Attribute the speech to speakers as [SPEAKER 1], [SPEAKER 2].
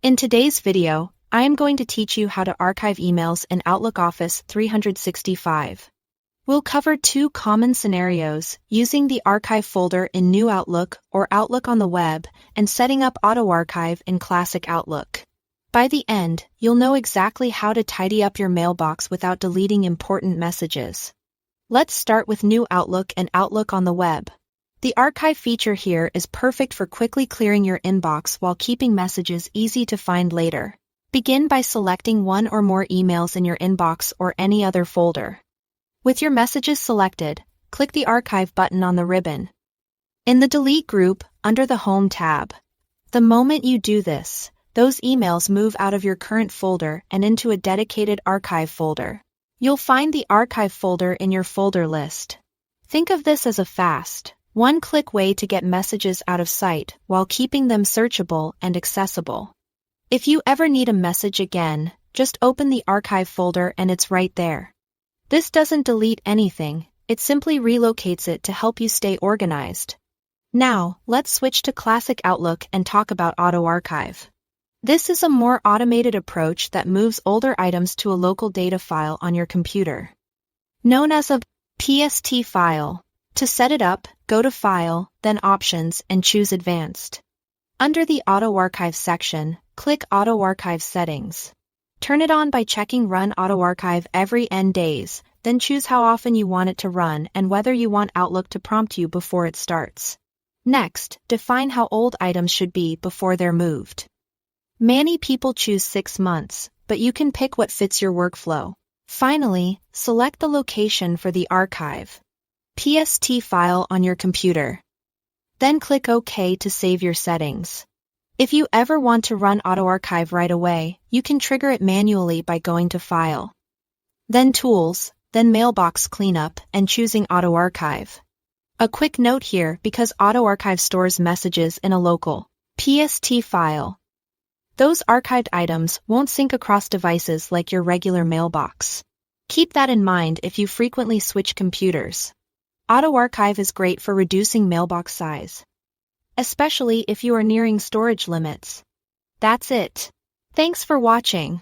[SPEAKER 1] In today's video, I am going to teach you how to archive emails in Outlook Office 365. We'll cover two common scenarios, using the archive folder in New Outlook or Outlook on the web, and setting up Auto Archive in Classic Outlook. By the end, you'll know exactly how to tidy up your mailbox without deleting important messages. Let's start with New Outlook and Outlook on the web. The archive feature here is perfect for quickly clearing your inbox while keeping messages easy to find later. Begin by selecting one or more emails in your inbox or any other folder. With your messages selected, click the Archive button on the ribbon. In the Delete group, under the Home tab. The moment you do this, those emails move out of your current folder and into a dedicated archive folder. You'll find the archive folder in your folder list. Think of this as a fast, one-click way to get messages out of sight while keeping them searchable and accessible. If you ever need a message again, just open the archive folder and it's right there. This doesn't delete anything, it simply relocates it to help you stay organized. Now, let's switch to Classic Outlook and talk about Auto Archive. This is a more automated approach that moves older items to a local data file on your computer. Known as a PST file. To set it up, go to File, then Options, and choose Advanced. Under the Auto Archive section, click Auto Archive Settings. Turn it on by checking Run Auto Archive every N days, then choose how often you want it to run and whether you want Outlook to prompt you before it starts. Next, define how old items should be before they're moved. Many people choose 6 months, but you can pick what fits your workflow. Finally, select the location for the archive. PST file on your computer. Then click OK to save your settings. If you ever want to run Auto Archive right away, you can trigger it manually by going to File. Then Tools, then Mailbox Cleanup, and choosing Auto Archive. A quick note here, because Auto Archive stores messages in a local PST file. Those archived items won't sync across devices like your regular mailbox. Keep that in mind if you frequently switch computers. Auto Archive is great for reducing mailbox size, especially if you are nearing storage limits. That's it. Thanks for watching.